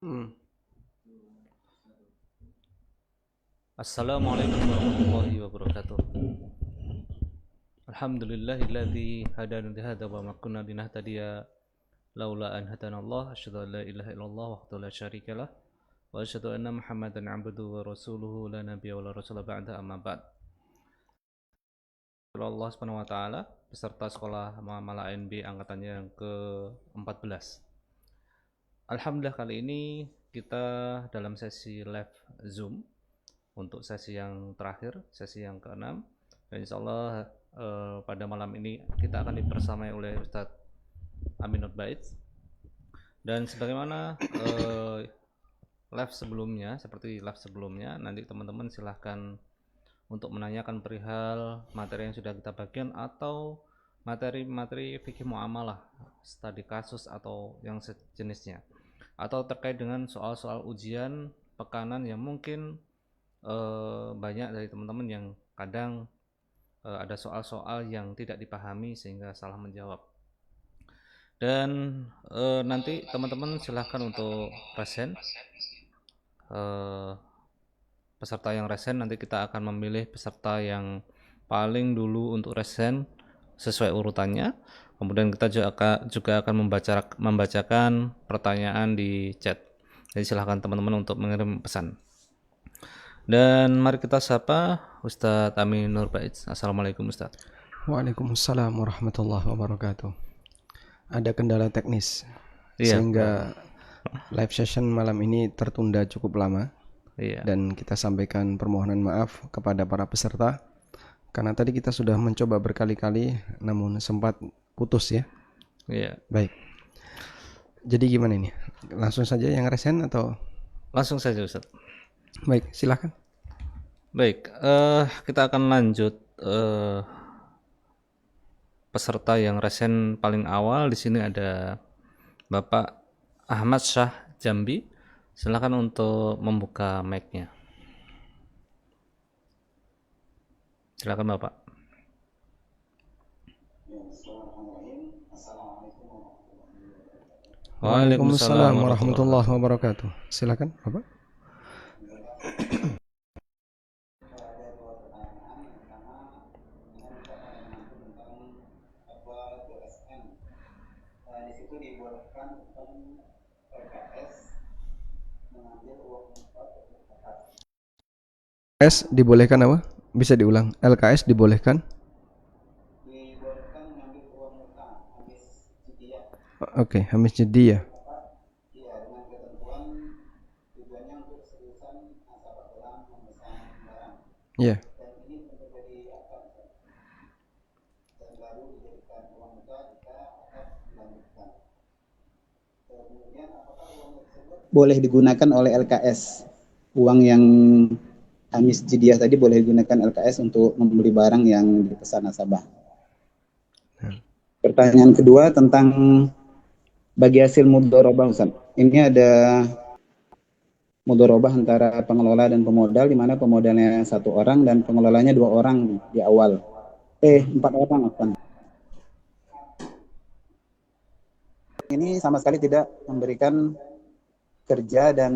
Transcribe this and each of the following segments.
Hmm. Assalamualaikum warahmatullahi wabarakatuh. Alhamdulillahilladzi hadana li hadza wa ma kunna linahtadiya laula an hadanallah. Asyhadu an la ilaha illallah wahdahu la syarikalah wa asyhadu anna Muhammadan 'abduhu wa rasuluhu la nabiyya wa la rasula ba'da amma ba'd. Allah Subhanahu wa taala peserta sekolah Muamalah ANB angkatannya yang ke-14. Alhamdulillah kali ini kita dalam sesi live Zoom untuk sesi yang terakhir, sesi yang keenam. Dan insya Allah pada malam ini kita akan dibersamai oleh Ustadz Amin Nur Bait. Dan sebagaimana seperti live sebelumnya, nanti teman-teman silahkan untuk menanyakan perihal materi yang sudah kita bagikan atau materi-materi fikih muamalah, studi kasus atau yang sejenisnya, atau terkait dengan soal-soal ujian pekanan yang mungkin banyak dari teman-teman yang kadang ada soal-soal yang tidak dipahami sehingga salah menjawab. Dan nanti teman-teman silahkan untuk resen. Peserta yang resen, nanti kita akan memilih peserta yang paling dulu untuk resen sesuai urutannya. Kemudian kita juga akan membacakan pertanyaan di chat. Jadi silahkan teman-teman untuk mengirim pesan. Dan mari kita sapa Ustadz Amin Nur Bait. Assalamualaikum Ustadz. Waalaikumsalam warahmatullahi wabarakatuh. Ada kendala teknis Iya, sehingga live session malam ini tertunda cukup lama. iya. Dan kita sampaikan permohonan maaf kepada para peserta karena tadi kita sudah mencoba berkali-kali namun sempat putus ya. Iya. Baik. Jadi gimana ini? Langsung saja yang resen atau? Langsung saja Ustadz. Baik, silakan. Baik, kita akan lanjut peserta yang resen paling awal. Di sini ada Bapak Ahmad Syah Jambi. Silakan untuk membuka mic-nya. Silakan Bapak. Waalaikumsalam warahmatullahi wabarakatuh. Silakan, Bapak. LKS dibolehkan apa? Bisa diulang. LKS dibolehkan? Oke, Hamis Jadi ya. Ya. Boleh digunakan oleh LKS. Uang yang Hamis Jidiah tadi boleh digunakan LKS untuk membeli barang yang dipesan nasabah. Pertanyaan kedua tentang bagi hasil mudharabah, Ustaz. Ini ada mudharabah antara pengelola dan pemodal, di mana pemodalnya 1 orang dan pengelolanya 2 orang di awal. 4 orang, apa? Ini sama sekali tidak memberikan kerja dan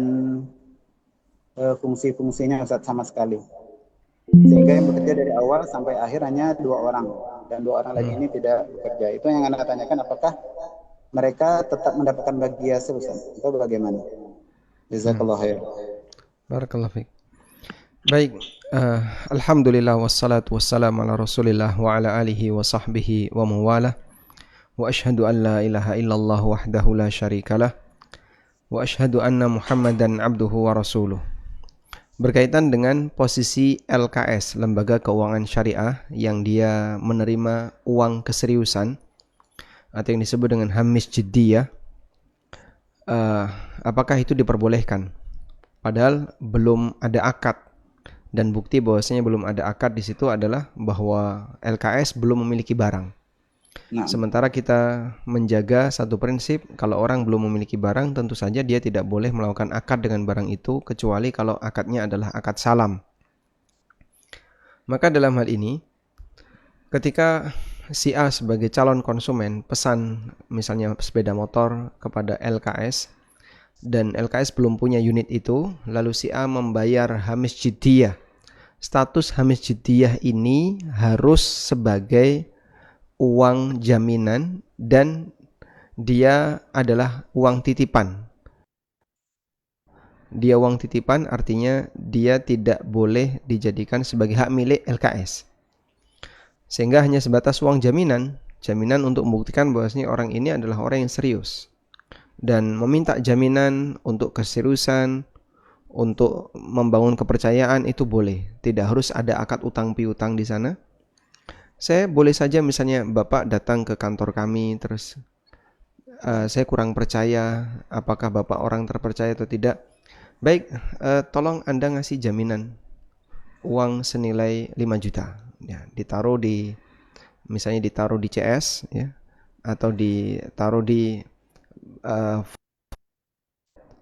fungsi-fungsinya Ustaz sama sekali. Sehingga yang bekerja dari awal sampai akhir hanya 2 orang. Dan 2 orang lagi ini tidak bekerja. Itu yang Anda tanyakan, apakah mereka tetap mendapatkan bagi hasil Ustaz? Itu bagaimana? Jazakallah khair. Barakallahu fiik. Baik, alhamdulillah wassalatu wassalamu ala Rasulillah wa ala alihi wa sahbihi wa mawalah. Wa asyhadu an la ilaha illallah wahdahu la syarikalah. Wa asyhadu anna Muhammadan abduhu wa rasuluh. Berkaitan dengan posisi LKS, Lembaga Keuangan Syariah, yang dia menerima uang keseriusan atau yang disebut dengan Hamis Jiddiyah, apakah itu diperbolehkan? Padahal belum ada akad, dan bukti bahwasanya belum ada akad di situ adalah bahwa LKS belum memiliki barang. Nah, sementara kita menjaga satu prinsip, kalau orang belum memiliki barang, tentu saja dia tidak boleh melakukan akad dengan barang itu, kecuali kalau akadnya adalah akad salam. Maka dalam hal ini, ketika si A sebagai calon konsumen pesan misalnya sepeda motor kepada LKS, dan LKS belum punya unit itu, lalu si A membayar hamis jiddiyah. Status hamis jiddiyah ini harus sebagai uang jaminan dan dia adalah uang titipan. Dia uang titipan artinya dia tidak boleh dijadikan sebagai hak milik LKS. Sehingga hanya sebatas uang jaminan untuk membuktikan bahwasanya orang ini adalah orang yang serius. Dan meminta jaminan untuk keseriusan, untuk membangun kepercayaan itu boleh. Tidak harus ada akad utang piutang di sana. Saya boleh saja misalnya Bapak datang ke kantor kami terus saya kurang percaya apakah Bapak orang terpercaya atau tidak. Baik, tolong Anda ngasih jaminan uang senilai 5 juta. Ya, misalnya ditaruh di CS ya, atau ditaruh di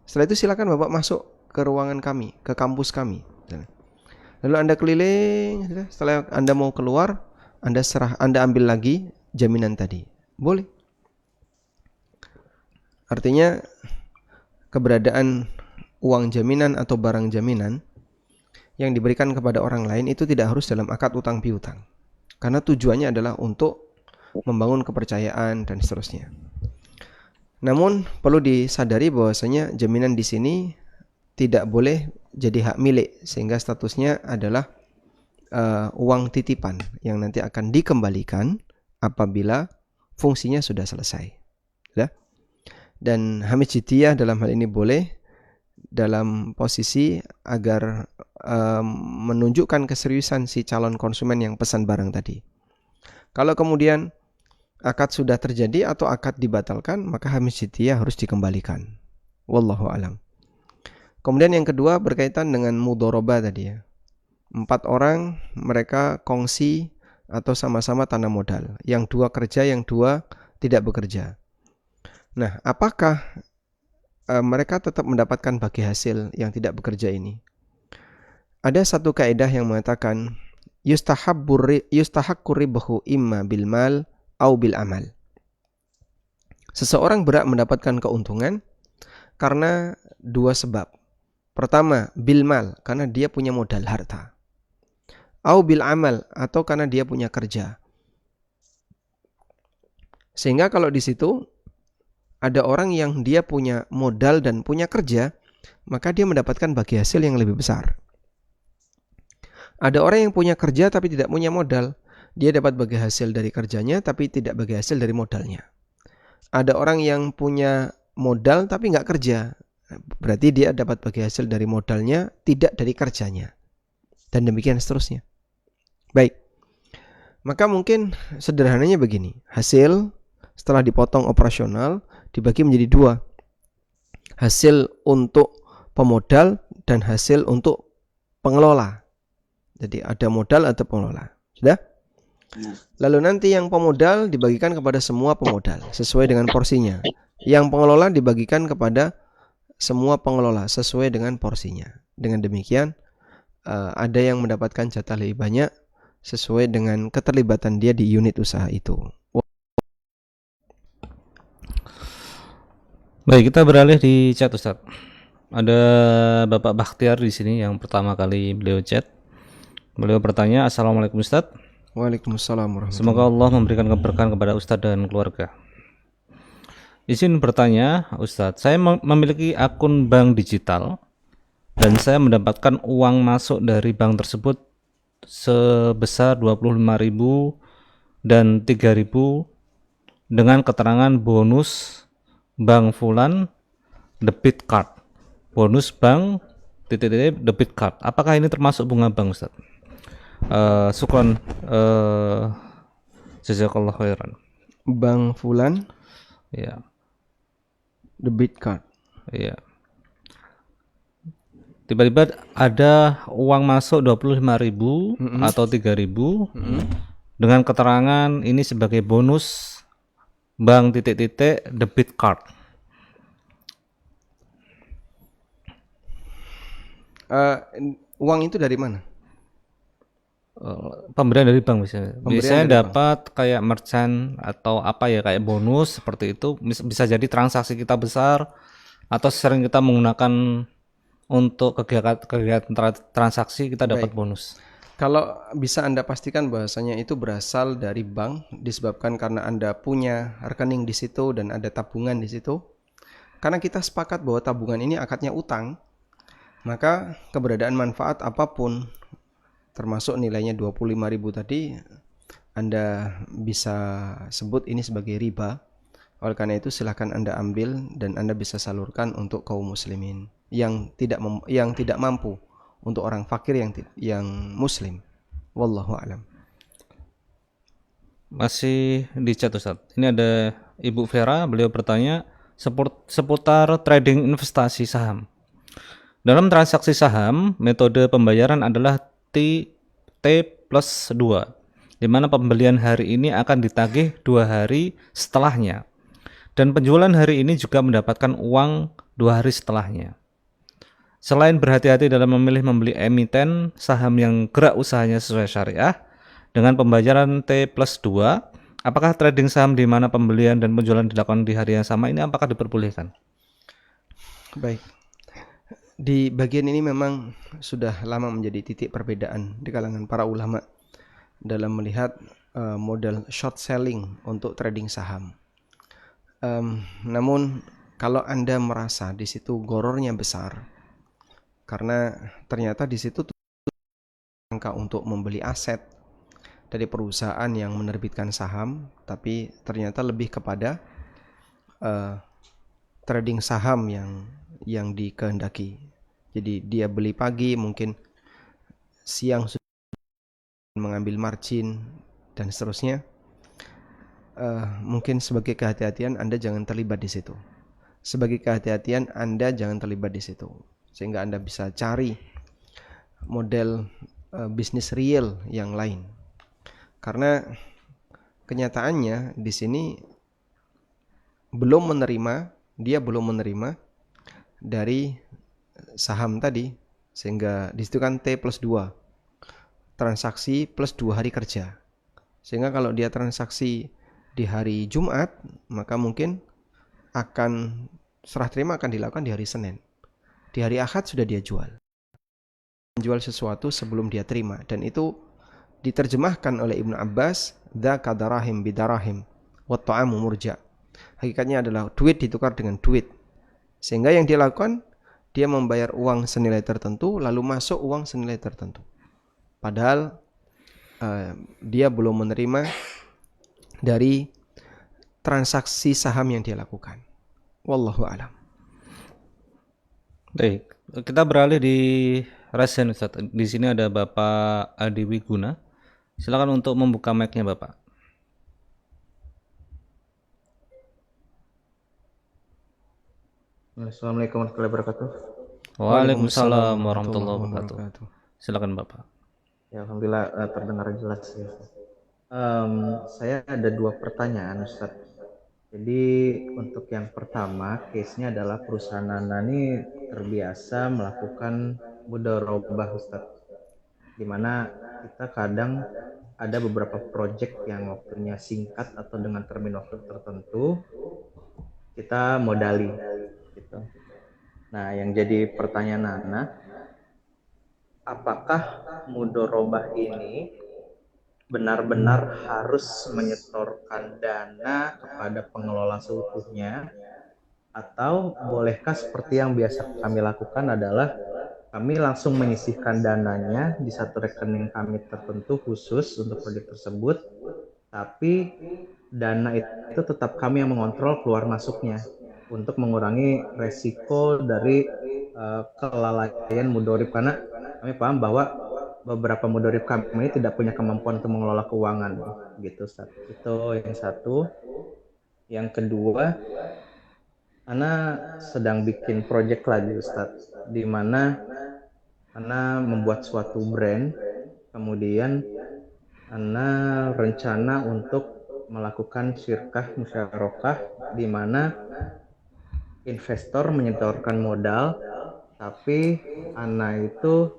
setelah itu silakan Bapak masuk ke ruangan kami, ke kampus kami. Lalu Anda keliling, setelah Anda mau keluar, Anda ambil lagi jaminan tadi. Boleh. Artinya keberadaan uang jaminan atau barang jaminan yang diberikan kepada orang lain itu tidak harus dalam akad utang piutang. Karena tujuannya adalah untuk membangun kepercayaan dan seterusnya. Namun perlu disadari bahwasanya jaminan di sini tidak boleh jadi hak milik, sehingga statusnya adalah uang titipan yang nanti akan dikembalikan apabila fungsinya sudah selesai. Ya. Dan hamis jiddiyah dalam hal ini boleh dalam posisi agar menunjukkan keseriusan si calon konsumen yang pesan barang tadi. Kalau kemudian akad sudah terjadi atau akad dibatalkan, maka hamis jiddiyah harus dikembalikan. Wallahu alam. Kemudian yang kedua berkaitan dengan mudharabah tadi ya. 4 orang mereka kongsi atau sama-sama tanam modal. Yang 2 kerja, yang 2 tidak bekerja. Nah, apakah mereka tetap mendapatkan bagi hasil yang tidak bekerja ini? Ada satu kaidah yang mengatakan yustahaqqu ribahu imma bil mal au bil amal. Seseorang berhak mendapatkan keuntungan karena 2 sebab. Pertama, bil mal, karena dia punya modal harta. Au bil amal, atau karena dia punya kerja. Sehingga kalau di situ ada orang yang dia punya modal dan punya kerja, maka dia mendapatkan bagi hasil yang lebih besar. Ada orang yang punya kerja tapi tidak punya modal, dia dapat bagi hasil dari kerjanya tapi tidak bagi hasil dari modalnya. Ada orang yang punya modal tapi nggak kerja, berarti dia dapat bagi hasil dari modalnya, tidak dari kerjanya. Dan demikian seterusnya. Baik, maka mungkin sederhananya begini, hasil setelah dipotong operasional dibagi menjadi 2. Hasil untuk pemodal dan hasil untuk pengelola. Jadi ada modal atau pengelola. Sudah? Lalu nanti yang pemodal dibagikan kepada semua pemodal sesuai dengan porsinya. Yang pengelola dibagikan kepada semua pengelola sesuai dengan porsinya. Dengan demikian ada yang mendapatkan jatah lebih banyak sesuai dengan keterlibatan dia di unit usaha itu. Baik, kita beralih di chat Ustaz. Ada Bapak Bakhtiar di sini yang pertama kali beliau chat. Beliau bertanya, Assalamualaikum Ustaz. Waalaikumsalam warahmatullahi wabarakatuh. Semoga Allah memberikan keberkahan kepada Ustaz dan keluarga. Izin bertanya, Ustaz, saya memiliki akun bank digital dan saya mendapatkan uang masuk dari bank tersebut sebesar 25.000 dan 3.000 dengan keterangan bonus bank fulan debit card. Bonus bank debit card. Apakah ini termasuk bunga bank, Ustaz? Syukran, jazakallahu khairan. Bank fulan, ya, debit card. Iya. Tiba-tiba ada uang masuk 25.000 atau 3.000 dengan keterangan ini sebagai bonus bank titik-titik debit card. Uang itu dari mana? Pemberian dari bank misalnya. Biasanya dapat bank. Kayak merchant atau apa ya, kayak bonus seperti itu. Bisa jadi transaksi kita besar atau sering kita menggunakan untuk kegiatan transaksi kita dapat Baik. bonus. Kalau bisa Anda pastikan bahwasanya itu berasal dari bank disebabkan karena Anda punya rekening di situ dan ada tabungan di situ. Karena kita sepakat bahwa tabungan ini akadnya utang, maka keberadaan manfaat apapun termasuk nilainya 25.000 tadi Anda bisa sebut ini sebagai riba. Oleh karena itu silakan Anda ambil dan Anda bisa salurkan untuk kaum muslimin yang tidak mampu, untuk orang fakir yang muslim. Wallahu alam. Masih di chat Ustaz. Ini ada Ibu Vera, beliau bertanya seputar trading investasi saham. Dalam transaksi saham, metode pembayaran adalah T plus 2, di mana pembelian hari ini akan ditagih 2 hari setelahnya. Dan penjualan hari ini juga mendapatkan uang 2 hari setelahnya. Selain berhati-hati dalam memilih membeli emiten saham yang gerak usahanya sesuai syariah, dengan pembayaran T plus 2, apakah trading saham di mana pembelian dan penjualan dilakukan di hari yang sama ini apakah diperbolehkan? Baik. Di bagian ini memang sudah lama menjadi titik perbedaan di kalangan para ulama dalam melihat model short selling untuk trading saham. Namun kalau Anda merasa di situ gorornya besar, karena ternyata di situ angka untuk membeli aset dari perusahaan yang menerbitkan saham, tapi ternyata lebih kepada trading saham yang dikehendaki. Jadi dia beli pagi, mungkin siang sudah mengambil margin dan seterusnya. Mungkin sebagai kehati-hatian Anda jangan terlibat di situ. Sebagai kehati-hatian Anda jangan terlibat di situ, sehingga Anda bisa cari model bisnis real yang lain. Karena kenyataannya di sini dia belum menerima dari saham tadi, sehingga di situ kan T plus 2, transaksi plus 2 hari kerja. Sehingga kalau dia transaksi di hari Jumat, maka mungkin akan serah terima akan dilakukan di hari Senin. Di hari Ahad sudah dia jual. Menjual sesuatu sebelum dia terima, dan itu diterjemahkan oleh Ibnu Abbas, dzaka darahim bidarahim wa ta'amu murja. Hakikatnya adalah duit ditukar dengan duit. Sehingga yang dia lakukan, dia membayar uang senilai tertentu lalu masuk uang senilai tertentu. Padahal dia belum menerima dari transaksi saham yang dia lakukan. Wallahu alam. Baik, kita beralih di Resen Ustaz. Di sini ada Bapak Adi Wiguna. Silakan untuk membuka mic-nya Bapak. Assalamualaikum warahmatullahi wabarakatuh. Waalaikumsalam warahmatullahi wabarakatuh. Silakan Bapak. Ya, alhamdulillah terdengar jelas ya. Saya ada 2 pertanyaan Ustaz. Jadi untuk yang pertama, case-nya adalah perusahaan Anda ini terbiasa melakukan mudharabah Ustaz. Dimana kita kadang ada beberapa project yang waktunya singkat atau dengan termin waktu tertentu kita modali gitu. Nah, yang jadi pertanyaan Nana, apakah mudharabah ini benar-benar harus menyetorkan dana kepada pengelola seutuhnya, atau bolehkah seperti yang biasa kami lakukan adalah kami langsung menyisihkan dananya di satu rekening kami tertentu khusus untuk proyek tersebut, tapi dana itu tetap kami yang mengontrol keluar masuknya untuk mengurangi resiko dari kelalaian mudharib, karena kami paham bahwa beberapa mudharib kami ini tidak punya kemampuan untuk mengelola keuangan gitu Ustaz. Itu yang satu. Yang kedua, Ana sedang bikin project lagi Ustaz, di mana Ana membuat suatu brand, kemudian Ana rencana untuk melakukan syirkah musyarakah di mana investor menyetorkan modal, tapi Ana itu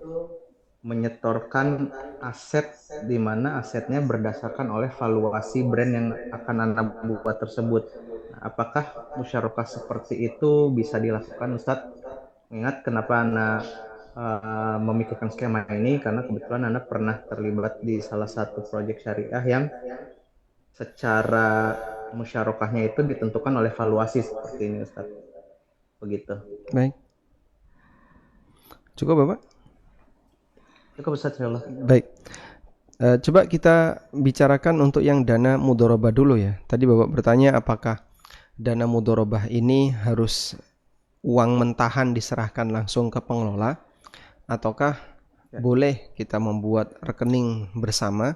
menyetorkan aset di mana asetnya berdasarkan oleh valuasi brand yang akan Anda buat tersebut. Nah, apakah musyarakah seperti itu bisa dilakukan Ustadz? Mengingat kenapa Anda memikirkan skema ini karena kebetulan Anda pernah terlibat di salah satu proyek syariah yang secara musyarakahnya itu ditentukan oleh valuasi seperti ini Ustadz. Begitu. Baik. Cukup Bapak? Cukup Ustadz, insyaallah. Baik. Coba kita bicarakan untuk yang dana mudharabah dulu ya. Tadi Bapak bertanya apakah dana mudharabah ini harus uang mentahan diserahkan langsung ke pengelola ataukah boleh kita membuat rekening bersama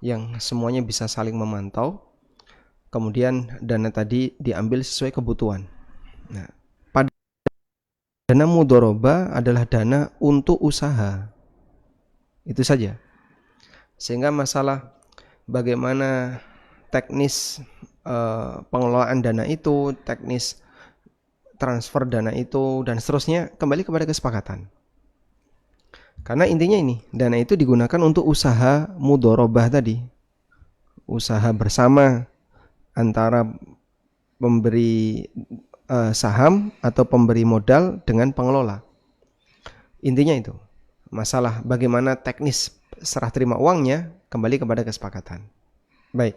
yang semuanya bisa saling memantau, kemudian dana tadi diambil sesuai kebutuhan. Nah, pada dana mudharabah adalah dana untuk usaha. Itu saja. Sehingga masalah bagaimana teknis pengelolaan dana itu, teknis transfer dana itu, dan seterusnya kembali kepada kesepakatan. Karena intinya ini, dana itu digunakan untuk usaha mudharabah tadi. Usaha bersama antara pemberi saham atau pemberi modal dengan pengelola. Intinya itu. Masalah bagaimana teknis serah terima uangnya kembali kepada kesepakatan. Baik.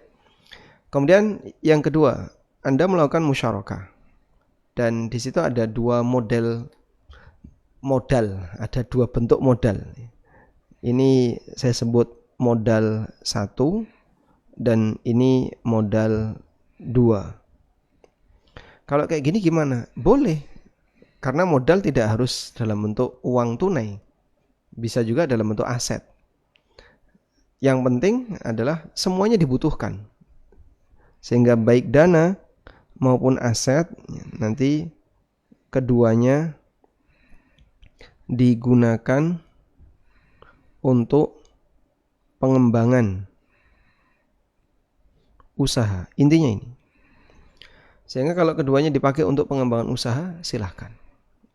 Kemudian yang kedua, Anda melakukan musyarakah. Dan di situ ada dua modal, ada dua bentuk modal. Ini saya sebut modal 1 dan ini modal 2. Kalau kayak gini gimana? Boleh. Karena modal tidak harus dalam bentuk uang tunai. Bisa juga dalam bentuk aset. Yang penting adalah semuanya dibutuhkan. Sehingga baik dana maupun aset nanti keduanya digunakan untuk pengembangan usaha. Intinya ini. Sehingga kalau keduanya dipakai untuk pengembangan usaha, silahkan.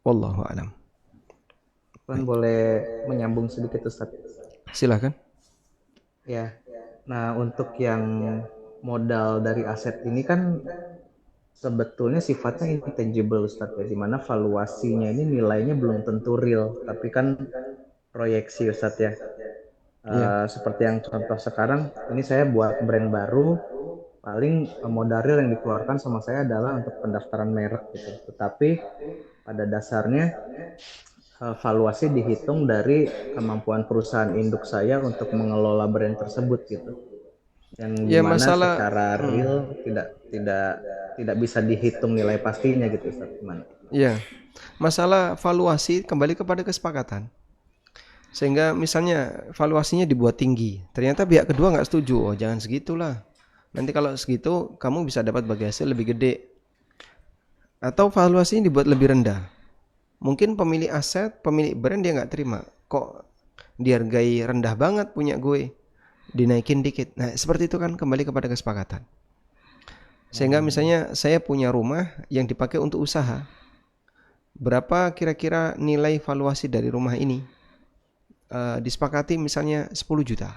Wallahu a'lam. Boleh menyambung sedikit Ustaz? Silahkan. Ya. Nah, untuk yang modal dari aset ini kan sebetulnya sifatnya intangible Ustaz ya, dimana valuasinya ini nilainya belum tentu real, tapi kan proyeksi Ustaz ya. Seperti yang contoh sekarang, ini saya buat brand baru, paling modal real yang dikeluarkan sama saya adalah untuk pendaftaran merek gitu. Tetapi pada dasarnya valuasi dihitung dari kemampuan perusahaan induk saya untuk mengelola brand tersebut gitu. Yang dimana secara real tidak bisa dihitung nilai pastinya gitu Ustaz, gimana? Ya, masalah valuasi kembali kepada kesepakatan. Sehingga misalnya valuasinya dibuat tinggi, ternyata pihak kedua nggak setuju. Oh jangan segitulah, nanti kalau segitu kamu bisa dapat bagi hasil lebih gede. Atau valuasinya dibuat lebih rendah. Mungkin pemilik aset, pemilik brand dia nggak terima. Kok dihargai rendah banget punya gue, dinaikin dikit. Nah seperti itu kan kembali kepada kesepakatan. Sehingga misalnya saya punya rumah yang dipakai untuk usaha. Berapa kira-kira nilai valuasi dari rumah ini? Disepakati misalnya 10 juta.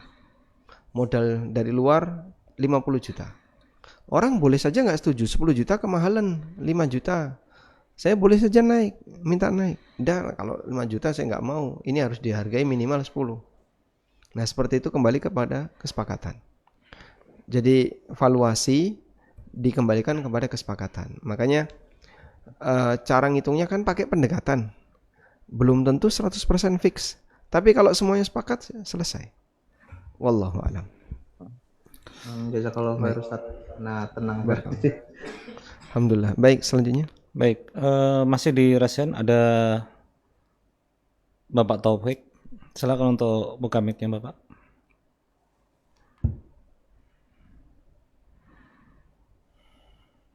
Modal dari luar 50 juta. Orang boleh saja nggak setuju, 10 juta kemahalan, 5 juta. Saya boleh saja naik, minta naik. Dan kalau 5 juta saya nggak mau, ini harus dihargai minimal 10. Nah seperti itu kembali kepada kesepakatan. Jadi valuasi dikembalikan kepada kesepakatan. Makanya cara ngitungnya kan pakai pendekatan. Belum tentu 100% fix. Tapi kalau semuanya sepakat selesai. Wallahu a'lam. Jazakallahu khair Ustaz. Nah, tenang berarti. Alhamdulillah. Baik, selanjutnya. Baik, masih di Rasian ada Bapak Taufik. Silakan untuk buka mic-nya Bapak.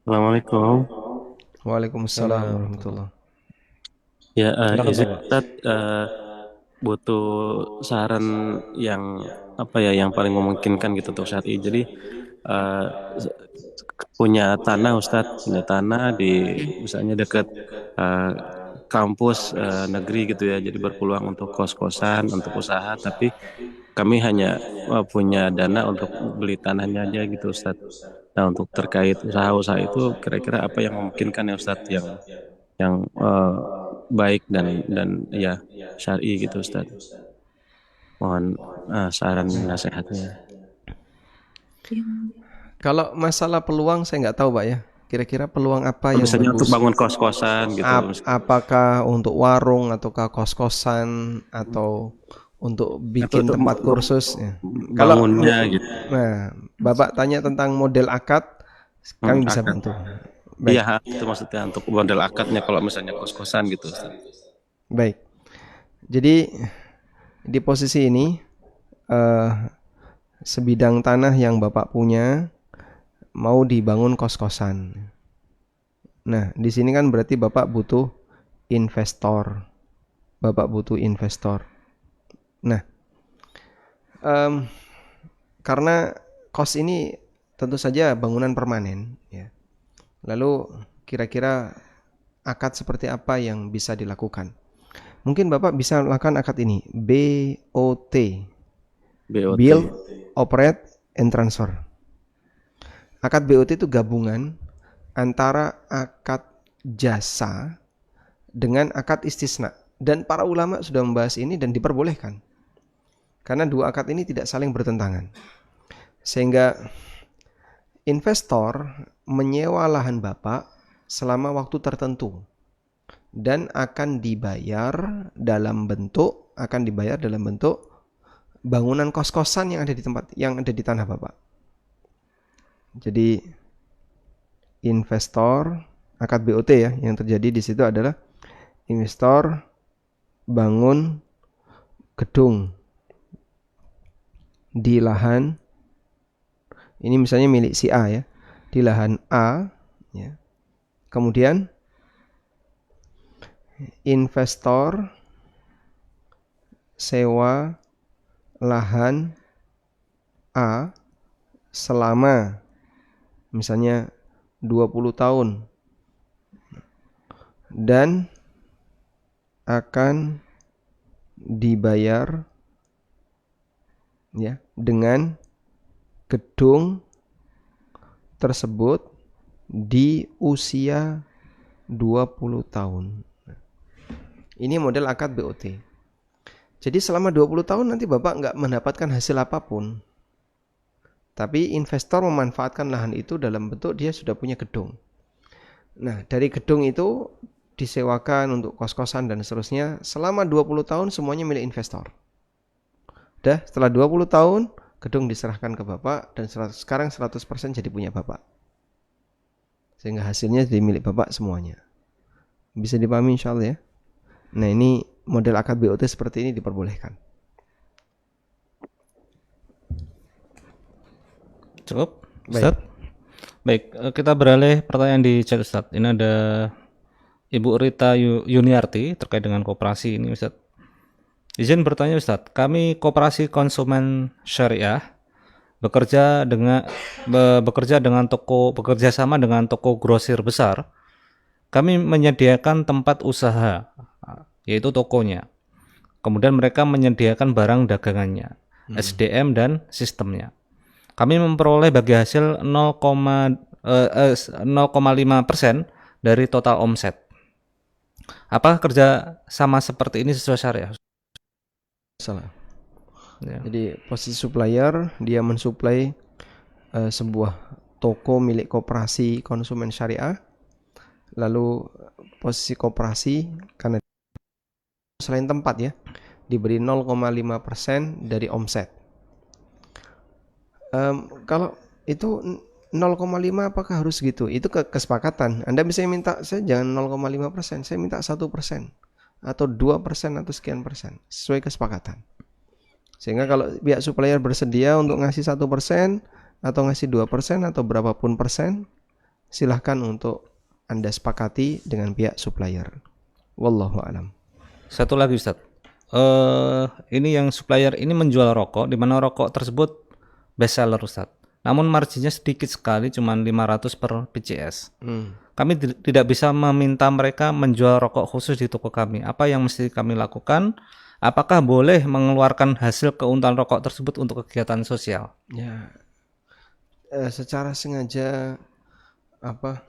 Assalamualaikum. Waalaikumsalam warahmatullahi. Ya, Ustaz, butuh saran yang apa ya, yang paling memungkinkan gitu untuk saat ini. Jadi punya tanah Ustadz, punya tanah di misalnya dekat kampus negeri gitu ya. Jadi berpeluang untuk kos-kosan, untuk usaha, tapi kami hanya punya dana untuk beli tanahnya aja gitu Ustadz. Nah, untuk terkait usaha-usaha itu kira-kira apa yang memungkinkan ya Ustadz, yang baik dan ya syar'i gitu Ustadz. Mohon saran nasihatnya. Kalau masalah peluang saya nggak tahu Pak ya. Kira-kira peluang apa yang Misalnya untuk bagus? bangun kos-kosan gitu. Apakah untuk warung ataukah kos-kosan atau untuk bikin Atau untuk tempat kursus ya. Kalau bangunnya gitu. nah, Bapak tanya tentang model akad, kami bisa Akad. bantu. Baik. Iya, itu maksudnya untuk model akadnya kalau misalnya kos-kosan gitu Ustaz. Baik. Jadi di posisi ini sebidang tanah yang Bapak punya mau dibangun kos-kosan. Nah, di sini kan berarti Bapak butuh investor. Bapak butuh investor. Nah, karena kos ini tentu saja bangunan permanen, ya. Lalu kira-kira akad seperti apa yang bisa dilakukan? Mungkin Bapak bisa melakukan akad ini, BOT, Build, Operate, and Transfer. Akad BOT itu gabungan antara akad jasa dengan akad istisna. Dan para ulama sudah membahas ini dan diperbolehkan. Karena dua akad ini tidak saling bertentangan. Sehingga investor menyewa lahan Bapak selama waktu tertentu dan akan dibayar dalam bentuk bangunan kos-kosan yang ada di tanah Bapak. Jadi investor akad BOT ya, yang terjadi di situ adalah investor bangun gedung di lahan ini misalnya milik si A ya, di lahan A ya. Kemudian investor sewa lahan A selama misalnya 20 tahun dan akan dibayar ya dengan gedung tersebut di usia 20 tahun. Ini model akad BOT. Jadi selama 20 tahun nanti Bapak nggak mendapatkan hasil apapun. Tapi investor memanfaatkan lahan itu dalam bentuk dia sudah punya gedung. Nah, dari gedung itu disewakan untuk kos-kosan dan seterusnya. Selama 20 tahun semuanya milik investor. Setelah 20 tahun, gedung diserahkan ke Bapak dan sekarang 100% jadi punya Bapak. Sehingga hasilnya jadi milik Bapak semuanya. Bisa dipahami insya Allah ya. Nah, ini model akad BOT seperti ini diperbolehkan. Cukup, Ustaz? Baik, kita beralih pertanyaan di chat Ustaz. Ini ada Ibu Rita Yuniarti terkait dengan koperasi ini Ustaz. Izin bertanya Ustaz, kami koperasi konsumen syariah bekerja sama dengan toko grosir besar. Kami menyediakan tempat usaha, yaitu tokonya. Kemudian mereka menyediakan barang dagangannya, SDM dan sistemnya. Kami memperoleh bagi hasil 0,5% dari total omset. Apakah kerja sama seperti ini sesuai syariah? Salah. Ya. Jadi posisi supplier, dia mensuplai sebuah toko milik koperasi konsumen syariah. Lalu posisi koperasi karena selain tempat ya, diberi 0,5% dari omset. Kalau itu 0,5 apakah harus gitu? Itu kesepakatan. Anda bisa minta saya jangan 0,5%, saya minta 1% atau 2% atau sekian persen sesuai kesepakatan. Sehingga kalau pihak supplier bersedia untuk ngasih 1% atau ngasih 2% atau berapapun persen, silahkan untuk Anda sepakati dengan pihak supplier. Wallahu a'lam. Satu lagi Ustaz. Ini yang supplier ini menjual rokok, di mana rokok tersebut best seller Ustaz. Namun marginnya sedikit sekali, cuma 500 per PCS. Kami tidak bisa meminta mereka menjual rokok khusus di toko kami. Apa yang mesti kami lakukan? Apakah boleh mengeluarkan hasil keuntungan rokok tersebut untuk kegiatan sosial? Ya, secara sengaja apa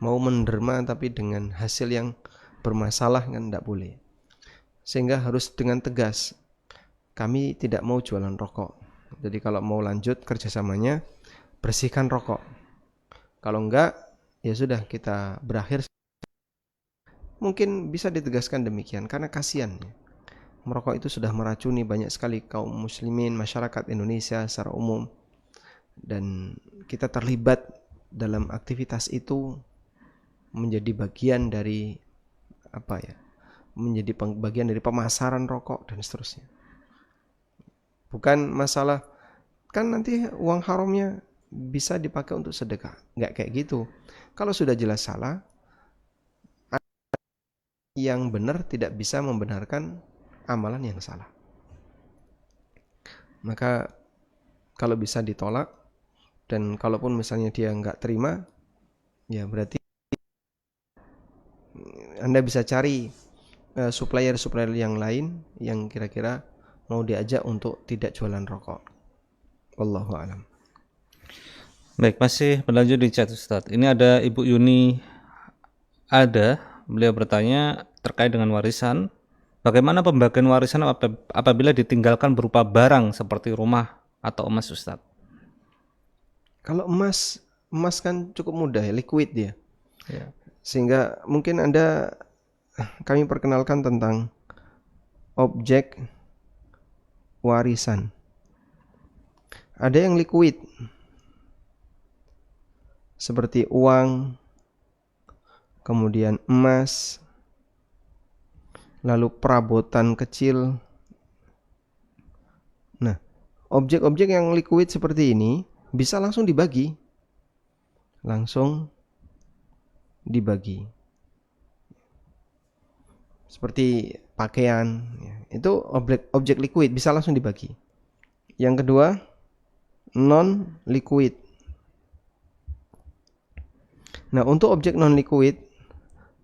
mau menderma tapi dengan hasil yang bermasalah kan tidak boleh. Sehingga harus dengan tegas, kami tidak mau jualan rokok. Jadi kalau mau lanjut kerjasamanya, bersihkan rokok. Kalau enggak, ya sudah kita berakhir. Mungkin bisa ditegaskan demikian karena kasihan. Merokok itu sudah meracuni banyak sekali kaum muslimin, masyarakat Indonesia secara umum. Dan kita terlibat dalam aktivitas itu menjadi bagian dari menjadi bagian dari pemasaran rokok dan seterusnya. Bukan masalah kan nanti uang haramnya bisa dipakai untuk sedekah, nggak kayak gitu. Kalau sudah jelas salah, yang benar tidak bisa membenarkan amalan yang salah. Maka kalau bisa ditolak, dan kalaupun misalnya dia nggak terima, ya berarti Anda bisa cari supplier-supplier yang lain yang kira-kira mau diajak untuk tidak jualan rokok. Wallahu a'lam. Baik, masih berlanjut di chat Ustadz. Ini ada Ibu Yuni beliau bertanya terkait dengan warisan. Bagaimana pembagian warisan apabila ditinggalkan berupa barang seperti rumah atau emas, Ustadz? Kalau emas kan cukup mudah ya, liquid dia. Ya. Sehingga mungkin kami perkenalkan tentang objek warisan. Ada yang liquid seperti uang, kemudian emas, lalu perabotan kecil. Nah, objek-objek yang liquid seperti ini bisa langsung dibagi. Seperti pakaian, itu objek liquid bisa langsung dibagi. Yang kedua, non liquid. Nah, untuk objek non liquid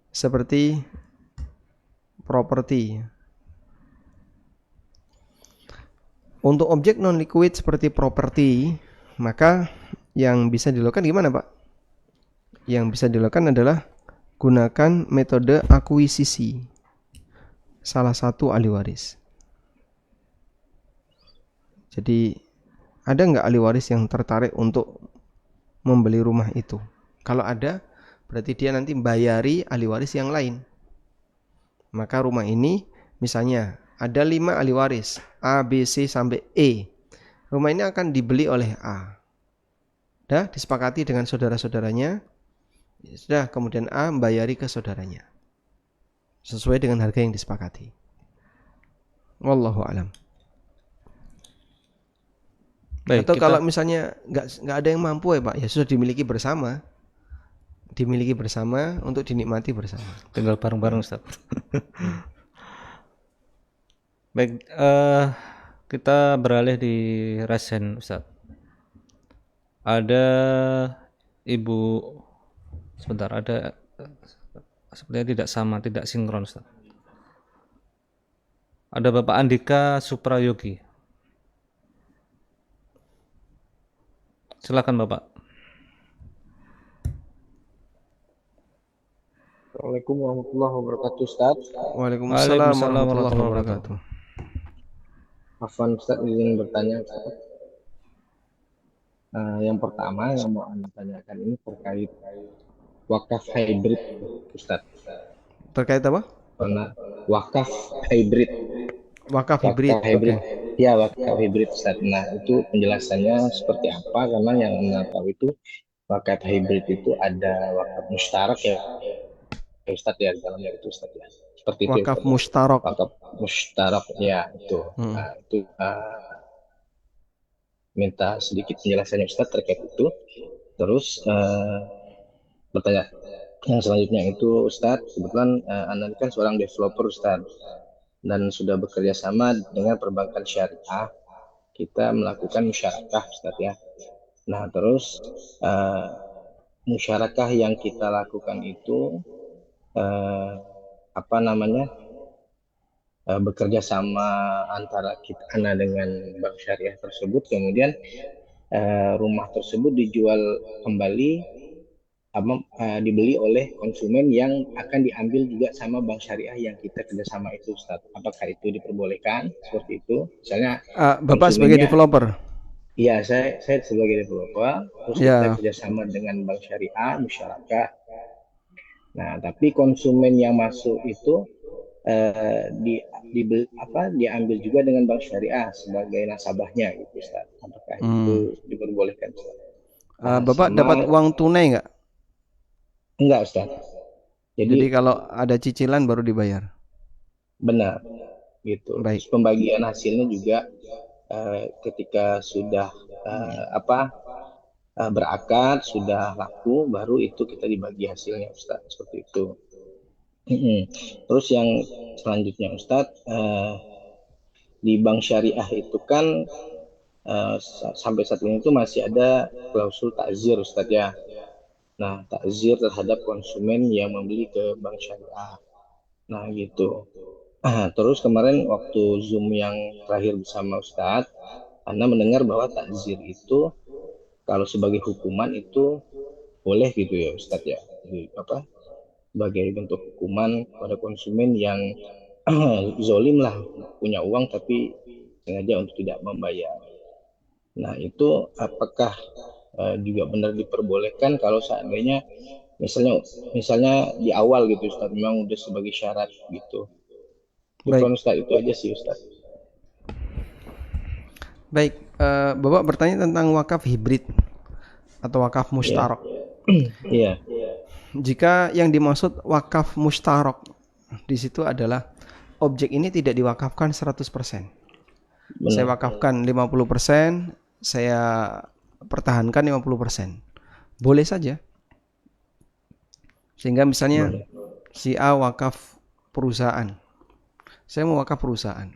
seperti properti. Untuk objek non liquid seperti properti, maka yang bisa dilakukan gimana, Pak? Yang bisa dilakukan adalah gunakan metode akuisisi salah satu ahli waris. Jadi ada nggak ahli waris yang tertarik untuk membeli rumah itu? Kalau ada, berarti dia nanti bayari ahli waris yang lain. Maka rumah ini misalnya ada 5 ahli waris, A, B, C sampai E. Rumah ini akan dibeli oleh A. Sudah disepakati dengan saudara-saudaranya. Sudah, kemudian A membayari ke saudaranya sesuai dengan harga yang disepakati. Wallahu a'lam. Baik, atau kalau misalnya nggak ada yang mampu ya Pak, ya sudah dimiliki bersama untuk dinikmati bersama. Tinggal bareng-bareng, Ustaz. Baik, kita beralih di resen, Ustaz. Ada Ibu, sebentar, ada sepertinya tidak sinkron, Ustaz. Ada Bapak Andika Suprayogi. Silakan Bapak. Assalamualaikum warahmatullahi wabarakatuh, Ustaz. Waalaikumsalam warahmatullahi wabarakatuh. Afwan, Ustaz, izin bertanya, Ustaz. Yang pertama yang mau Anda tanyakan ini terkait wakaf hybrid, Ustaz. Terkait apa? Pernah wakaf hybrid. Wakaf hybrid. Okay. Ya, wakaf hybrid, Ustaz. Nah, itu penjelasannya seperti apa? Karena yang Anda tahu itu wakaf hybrid itu ada wakaf mustarak ya, Ustaz ya, dalamnya itu Ustaz ya. Seperti itu. Wakaf mustarak. Wakaf mustarak ya, itu. Nah, itu minta sedikit penjelasannya Ustaz terkait itu. Terus bertanya yang selanjutnya itu Ustaz, kebetulan Anda kan seorang developer Ustaz dan sudah bekerja sama dengan perbankan syariah. Kita melakukan musyarakah Ustaz ya. Nah, terus musyarakah yang kita lakukan itu bekerja sama antara kita dengan bank syariah tersebut, kemudian rumah tersebut dijual kembali dibeli oleh konsumen yang akan diambil juga sama bank syariah yang kita kerjasama itu, Ustaz. Apakah itu diperbolehkan seperti itu? Misalnya Bapak sebagai konsumennya, developer. iya saya sebagai developer, terus kita Ya, kerjasama dengan bank syariah, masyarakat. Nah, tapi konsumen yang masuk itu diambil juga dengan bank syariah sebagai nasabahnya gitu, Ustaz. Apakah itu diperbolehkan, Ustaz? Bapak dapat uang tunai nggak? Enggak, Ustaz. Jadi kalau ada cicilan baru dibayar. Benar, gitu. Baik. Terus pembagian hasilnya juga ketika sudah berakar, sudah laku, baru itu kita dibagi hasilnya, Ustaz. Seperti itu. Terus yang selanjutnya, Ustaz, di bank syariah itu kan sampai saat ini itu masih ada klausul takzir, Ustaz ya. Nah, takzir terhadap konsumen yang membeli ke bank syariah. Nah, gitu. Terus kemarin waktu Zoom yang terakhir bersama Ustadz, Anda mendengar bahwa takzir itu kalau sebagai hukuman itu boleh gitu ya Ustadz ya. Jadi, sebagai bentuk hukuman pada konsumen yang zolim lah, punya uang tapi sengaja untuk tidak membayar. Nah, itu apakah juga benar diperbolehkan kalau seandainya misalnya di awal gitu Ustadz memang udah sebagai syarat gitu. Baik. Ustaz, itu aja sih Ustaz. Baik, Bapak bertanya tentang wakaf hibrid atau wakaf mustarok. Iya. Jika yang dimaksud wakaf mustarok di situ adalah objek ini tidak diwakafkan 100%. Benar. Saya wakafkan 50%, saya pertahankan 50%. Boleh saja. Sehingga misalnya si A wakaf perusahaan. Saya mau wakaf perusahaan.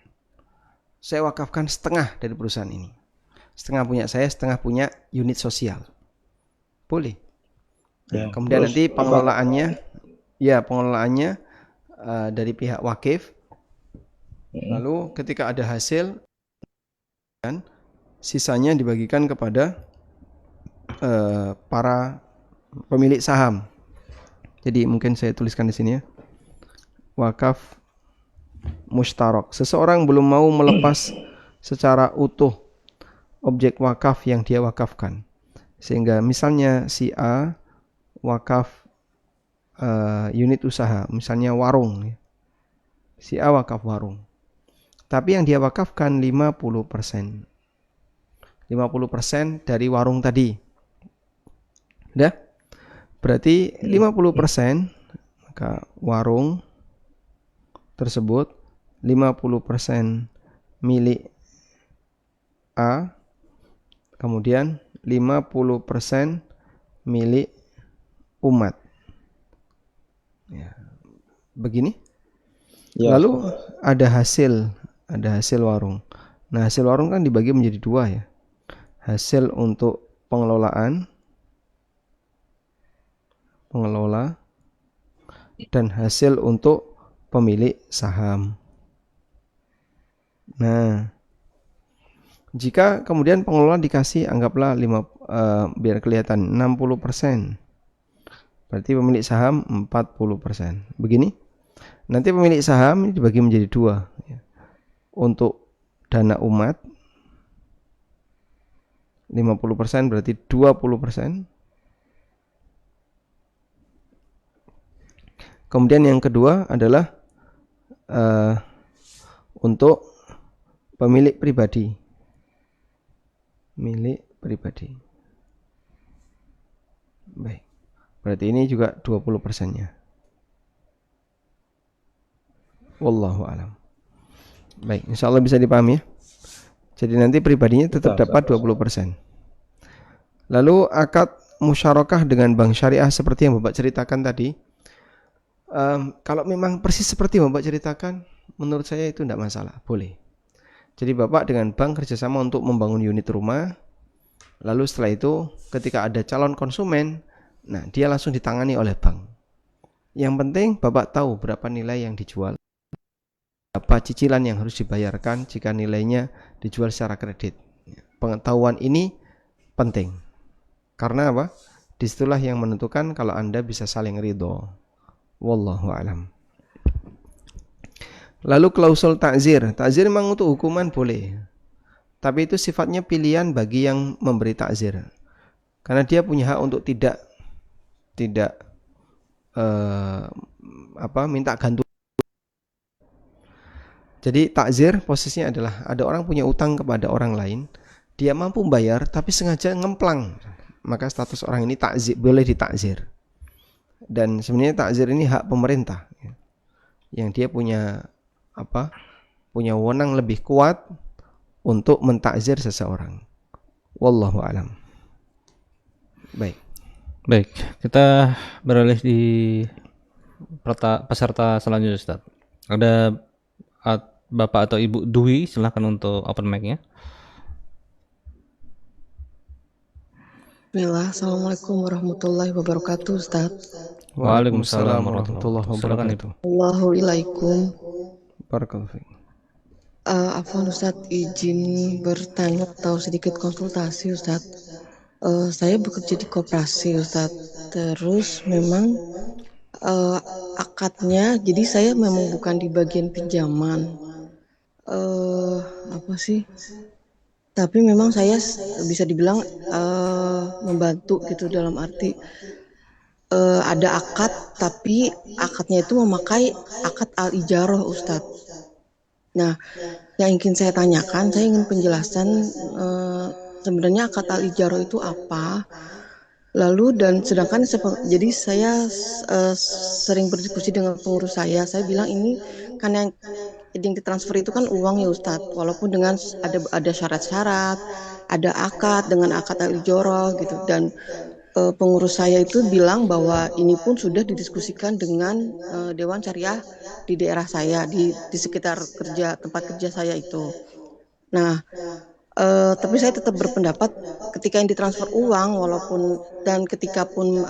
Saya wakafkan setengah dari perusahaan ini. Setengah punya saya, setengah punya unit sosial. Boleh. Nah, kemudian nanti pengelolaannya dari pihak wakif. Lalu ketika ada hasil, sisanya dibagikan kepada para pemilik saham. Jadi mungkin saya tuliskan di sini ya. Wakaf mustarok. Seseorang belum mau melepas secara utuh objek wakaf yang dia wakafkan. Sehingga misalnya si A wakaf unit usaha, misalnya warung. Si A wakaf warung. Tapi yang dia wakafkan 50%. 50% dari warung tadi. Udah? Berarti 50%, maka warung tersebut 50% milik A, kemudian 50% milik umat. Ya. Begini. Ya. Lalu ada hasil warung. Nah, hasil warung kan dibagi menjadi dua ya. Hasil untuk pengelola dan hasil untuk pemilik saham. Nah, jika kemudian pengelola dikasih anggaplah biar kelihatan 60%. Berarti pemilik saham 40%. Begini. Nanti pemilik saham dibagi menjadi dua. Untuk dana umat 50% berarti 20%. Kemudian yang kedua adalah untuk pemilik pribadi. Milik pribadi. Baik. Berarti ini juga 20%-nya. Wallahu a'lam. Baik, insyaallah bisa dipahami ya. Jadi nanti pribadinya tetap dapat 20%. Lalu akad musyarakah dengan bank syariah seperti yang Bapak ceritakan tadi. Kalau memang persis seperti yang Bapak ceritakan, menurut saya itu tidak masalah, boleh. Jadi Bapak dengan bank kerjasama untuk membangun unit rumah. Lalu setelah itu ketika ada calon konsumen, nah dia langsung ditangani oleh bank. Yang penting Bapak tahu berapa nilai yang dijual, berapa cicilan yang harus dibayarkan jika nilainya dijual secara kredit. Pengetahuan ini penting. Karena apa? Disitulah yang menentukan kalau Anda bisa saling ridho. Wallahu alam. Lalu klausul takzir. Takzir memang untuk hukuman boleh. Tapi itu sifatnya pilihan bagi yang memberi takzir. Karena dia punya hak untuk tidak minta gantung. Jadi takzir posisinya adalah ada orang punya utang kepada orang lain, dia mampu bayar tapi sengaja ngemplang, maka status orang ini takzir, boleh ditakzir. Dan sebenarnya takzir ini hak pemerintah, yang dia punya wewenang lebih kuat untuk mentakzir seseorang. Wallahu alam. Baik, kita beralih di peserta selanjutnya, Ustaz. Ada Bapak atau Ibu Dwi, silahkan untuk open mic-nya. Bismillah, Assalamualaikum warahmatullahi wabarakatuh, Ustaz. Waalaikumsalam warahmatullahi wabarakatuh. Waalaikumsalam. Barakallahu fiik. Afwan Ustaz, izin bertanya atau sedikit konsultasi Ustaz. Saya bekerja di koperasi Ustaz. Terus memang akadnya, jadi saya memang bukan di bagian pinjaman. Tapi memang saya bisa dibilang membantu gitu, dalam arti ada akad, tapi akadnya itu memakai akad al-ijarah Ustadz. Nah, yang ingin saya tanyakan, saya ingin penjelasan sebenarnya akad al-ijarah itu apa. Lalu dan sedangkan jadi saya sering berdiskusi dengan pengurus saya bilang ini kan yang ditransfer itu kan uang ya Ustadz, walaupun dengan ada syarat-syarat, ada akad dengan akad al-ijarah gitu, dan pengurus saya itu bilang bahwa ini pun sudah didiskusikan dengan Dewan Syariah di daerah saya, di sekitar tempat kerja saya itu. Nah, tapi saya tetap berpendapat ketika yang ditransfer uang, walaupun dan ketika pun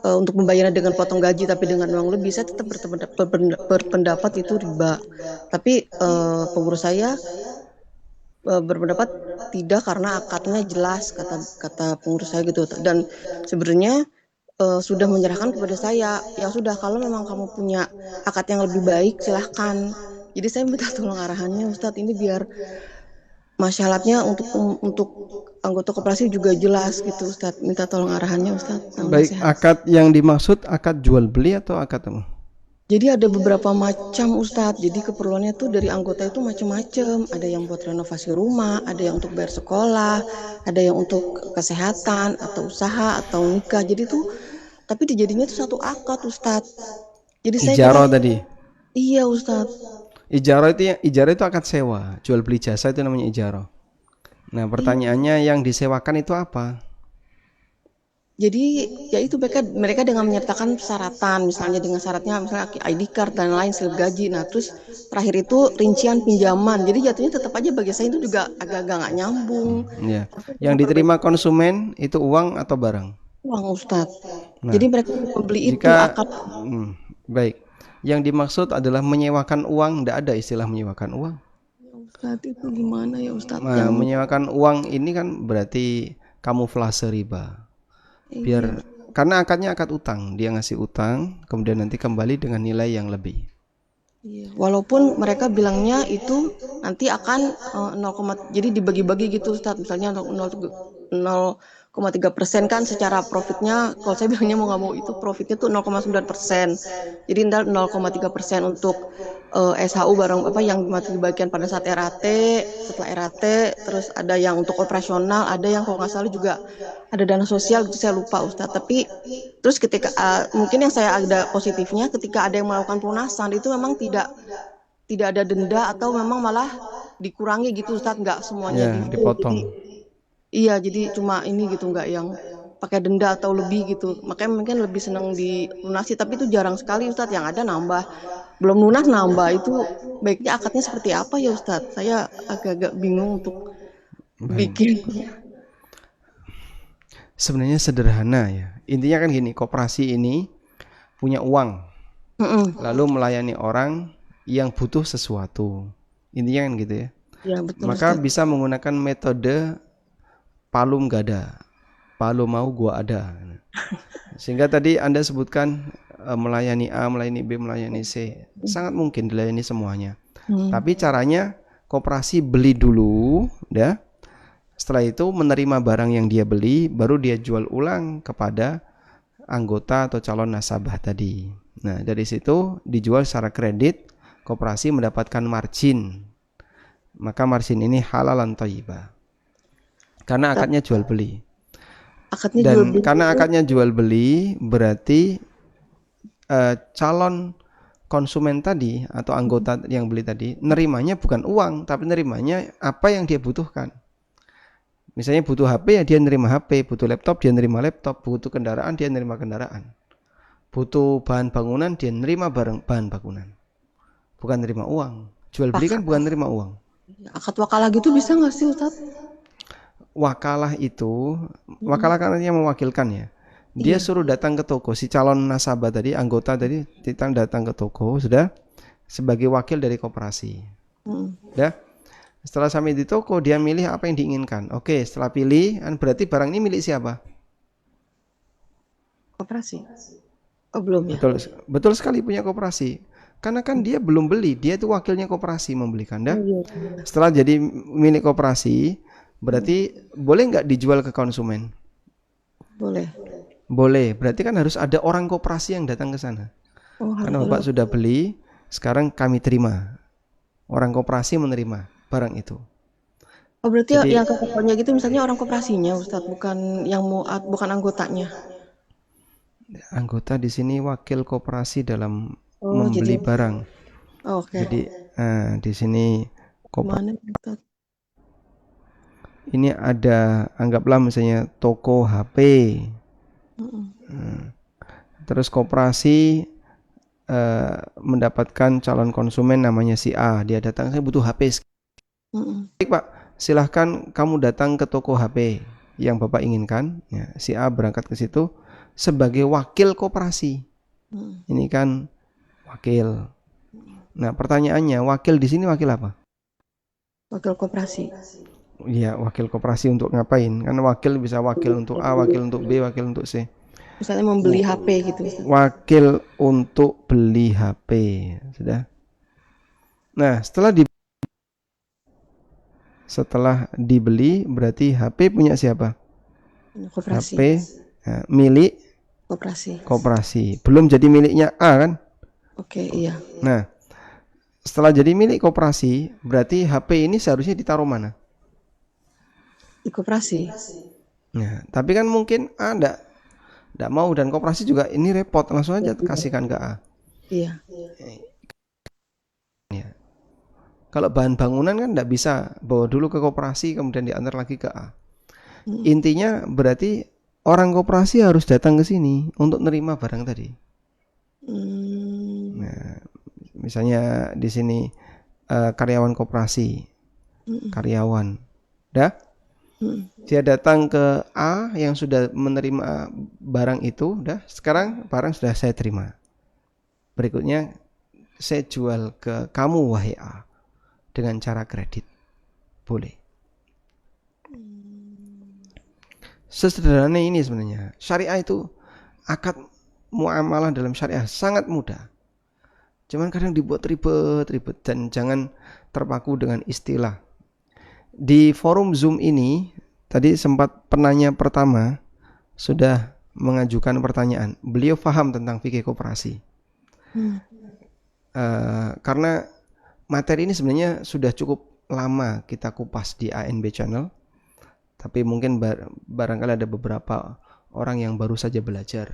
untuk membayarnya dengan potong gaji tapi dengan uang lebih, saya tetap berpendapat itu riba. Tapi pengurus saya berpendapat tidak, karena akadnya jelas, kata pengurus saya gitu. Dan sebenarnya sudah menyerahkan kepada saya, ya sudah, kalau memang kamu punya akad yang lebih baik silahkan. Jadi saya minta tolong arahannya Ustadz, ini biar masyarakatnya untuk anggota koperasi juga jelas gitu Ustadz. Minta tolong arahannya Ustadz. Baik, akad yang dimaksud akad jual beli atau akad apa? Jadi ada beberapa macam Ustadz. Jadi keperluannya tuh dari anggota itu macam-macam. Ada yang buat renovasi rumah, ada yang untuk bayar sekolah, ada yang untuk kesehatan atau usaha atau nikah. Jadi tuh, tapi dijadinya tuh satu akad Ustadz. Jadi ijarah tadi. Iya Ustadz. Ijarah itu akad sewa, jual beli jasa itu namanya ijarah. Nah, pertanyaannya yang disewakan itu apa? Jadi ya itu mereka dengan menyertakan persyaratan, misalnya dengan syaratnya misalnya ID card dan lain, slip gaji. Nah, terus terakhir itu rincian pinjaman. Jadi jatuhnya tetap aja bagi saya itu juga agak-agak nggak nyambung. Ya. Yang diterima konsumen itu uang atau barang? Uang Ustadz. Nah, jadi mereka membeli itu akad. Baik. Yang dimaksud adalah menyewakan uang, tidak ada istilah menyewakan uang. Ya Ustadz, itu gimana ya Ustadz? Nah, menyewakan uang ini kan berarti kamuflase riba. Biar karena akadnya akad utang, dia ngasih utang, kemudian nanti kembali dengan nilai yang lebih. Iya. Walaupun mereka bilangnya itu nanti akan 0, jadi dibagi-bagi gitu Ustadz, misalnya 0,3% kan secara profitnya, kalau saya bilangnya mau nggak mau itu profitnya tuh 0,9%. Jadi 0,3% untuk SHU barang apa yang dibagikan pada saat RAT, setelah RAT, terus ada yang untuk operasional, ada yang kalau nggak salah juga ada dana sosial gitu, saya lupa Ustadz. Tapi terus ketika mungkin yang saya ada positifnya, ketika ada yang melakukan pelunasan itu memang tidak ada denda atau memang malah dikurangi gitu Ustadz, nggak semuanya dipotong. Iya, jadi cuma ini gitu, nggak yang pakai denda atau lebih gitu. Makanya mungkin lebih senang dilunasi, tapi itu jarang sekali Ustadz, yang ada nambah. Belum lunas nambah, itu baiknya akadnya seperti apa ya Ustadz? Saya agak-agak bingung untuk bikin. Sebenarnya sederhana ya. Intinya kan gini, koperasi ini punya uang. Lalu melayani orang yang butuh sesuatu. Intinya kan gitu ya. Ya, betul, maka Ustadz. Bisa menggunakan metode palu nggak ada, palu mau gua ada. Sehingga tadi Anda sebutkan melayani A, melayani B, melayani C, sangat mungkin dilayani semuanya. Tapi caranya koperasi beli dulu, ya. Setelah itu menerima barang yang dia beli, baru dia jual ulang kepada anggota atau calon nasabah tadi. Nah, dari situ dijual secara kredit, koperasi mendapatkan margin. Maka margin ini halalan thayyibah. Karena akadnya jual beli. Dan karena akadnya jual beli, berarti calon konsumen tadi atau anggota yang beli tadi nerimanya bukan uang, tapi nerimanya apa yang dia butuhkan. Misalnya butuh HP, ya dia nerima HP, butuh laptop, dia nerima laptop, butuh kendaraan, dia nerima kendaraan. Butuh bahan bangunan, dia nerima bahan bangunan. Bukan nerima uang. Jual beli kan bukan nerima uang. Akad wakalah gitu bisa nggak sih Ustaz? Wakalah itu, wakalah kan artinya mewakilkan ya. Dia suruh datang ke toko, si calon nasabah tadi, anggota tadi datang ke toko, sudah sebagai wakil dari koperasi. Sudah. Setelah sampai di toko, dia milih apa yang diinginkan. Oke, setelah pilih, berarti barang ini milik siapa? Koperasi. Oh, belum ya? Betul sekali punya koperasi. Karena kan dia belum beli, dia itu wakilnya koperasi membelikan. Setelah jadi milik koperasi, berarti boleh nggak dijual ke konsumen? Boleh. Boleh, berarti kan harus ada orang koperasi yang datang ke sana. Karena Bapak sudah beli, sekarang kami terima. Orang koperasi menerima barang itu. Oh, berarti jadi, yang ke tokonya gitu misalnya orang koperasinya Ustadz, bukan yang bukan anggotanya. Anggota di sini wakil koperasi dalam membeli barang. Jadi di sini ini ada, anggaplah misalnya toko HP. Terus koperasi mendapatkan calon konsumen namanya si A, dia datang, saya butuh HP. Baik Pak, silahkan kamu datang ke toko HP yang Bapak inginkan. Ya, si A berangkat ke situ sebagai wakil koperasi. Ini kan wakil. Nah, pertanyaannya, wakil di sini wakil apa? Wakil koperasi. Iya, wakil koperasi untuk ngapain? Kan wakil bisa wakil untuk A, wakil untuk B, wakil untuk C. Misalnya membeli HP gitu. Wakil untuk beli HP, sudah. Nah, setelah dibeli berarti HP punya siapa? Koperasi. HP milik koperasi. Belum jadi miliknya A kan? Oke, iya. Nah, setelah jadi milik koperasi, berarti HP ini seharusnya ditaruh mana? Di koperasi. Nah, tapi kan mungkin A enggak mau, dan koperasi juga ini repot, langsung aja kasihkan ke A. Iya. Ya. Kalau bahan bangunan kan enggak bisa bawa dulu ke koperasi kemudian diantar lagi ke A. Intinya berarti orang koperasi harus datang ke sini untuk nerima barang tadi. Nah, misalnya di sini karyawan koperasi, karyawan, dia datang ke A yang sudah menerima barang itu, sekarang barang sudah saya terima. Berikutnya saya jual ke kamu wahai A dengan cara kredit, boleh. Sesederhana ini sebenarnya. Syariah itu, akad muamalah dalam syariah sangat mudah. Cuman kadang dibuat ribet, dan jangan terpaku dengan istilah. Di forum Zoom ini, tadi sempat penanya pertama sudah mengajukan pertanyaan. Beliau paham tentang fikih koperasi. Karena materi ini sebenarnya sudah cukup lama kita kupas di ANB Channel. Tapi mungkin barangkali ada beberapa orang yang baru saja belajar,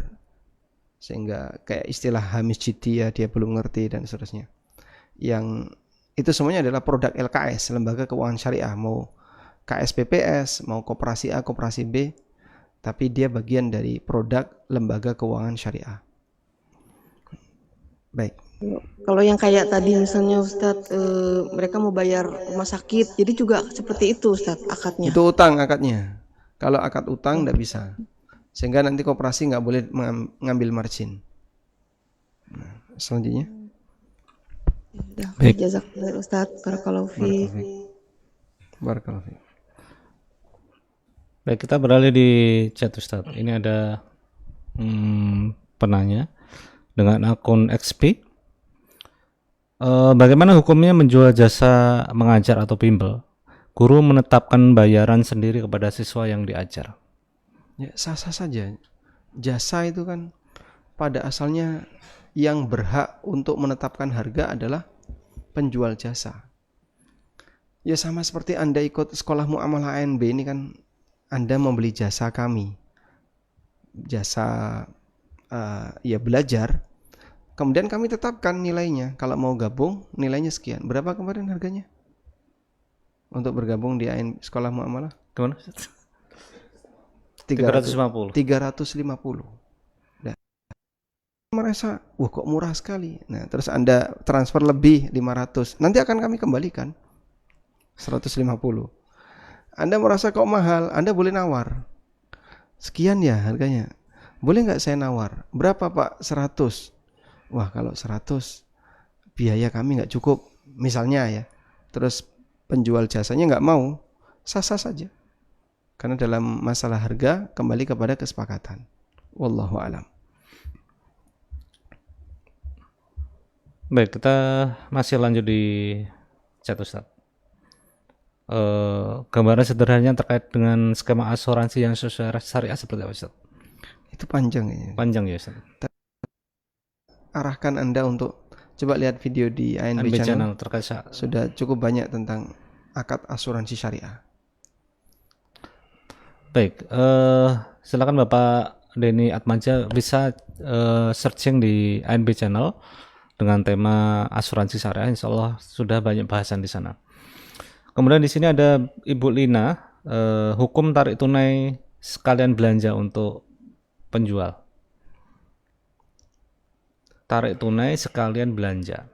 sehingga kayak istilah Hamis Jidiyah dia belum ngerti dan seterusnya. Yang itu semuanya adalah produk LKS, Lembaga Keuangan Syariah, mau KSPPS, mau koperasi A, koperasi B, tapi dia bagian dari produk Lembaga Keuangan Syariah. Baik. Kalau yang kayak tadi misalnya Ustadz, mereka mau bayar rumah sakit, jadi juga seperti itu Ustadz akadnya. Itu utang akadnya. Kalau akad utang tidak bisa, sehingga nanti koperasi nggak boleh mengambil margin. Nah, selanjutnya. Baik. Jazakallahu Ustadz, barakallahu fiik. Barakallahu fiik. Baik, kita beralih di chat Ustaz. Ini ada penanya dengan akun XP. Bagaimana hukumnya menjual jasa mengajar atau bimbel? Guru menetapkan bayaran sendiri kepada siswa yang diajar. Ya, sah-sah saja. Jasa itu kan pada asalnya yang berhak untuk menetapkan harga adalah penjual jasa. Ya sama seperti Anda ikut sekolah muamalah ANB ini kan, Anda membeli jasa kami. Jasa ya belajar. Kemudian kami tetapkan nilainya. Kalau mau gabung nilainya sekian. Berapa kemarin harganya? Untuk bergabung di sekolah muamalah? Gimana? 350. Nah, merasa, wah kok murah sekali. Nah, terus Anda transfer lebih 500. Nanti akan kami kembalikan 150. Anda merasa kok mahal, Anda boleh nawar. Sekian ya harganya. Boleh nggak saya nawar? Berapa Pak? 100. Wah, kalau 100 biaya kami nggak cukup. Misalnya ya. Terus penjual jasanya nggak mau, sah-sah saja. Karena dalam masalah harga kembali kepada kesepakatan. Wallahu a'lam. Baik, kita masih lanjut di chat Ustaz. Gambaran sederhananya terkait dengan skema asuransi yang sesuai syariah seperti apa Ustaz? Itu panjang ya. Panjang ya Ustaz. Arahkan Anda untuk coba lihat video di ANB Channel terkait sudah cukup banyak tentang akad asuransi syariah. Baik, silakan Bapak Denny Atmaja bisa searching di ANB Channel dengan tema asuransi syariah. Insya Allah sudah banyak bahasan di sana. Kemudian di sini ada Ibu Lina, hukum tarik tunai sekalian belanja untuk penjual. Tarik tunai sekalian belanja.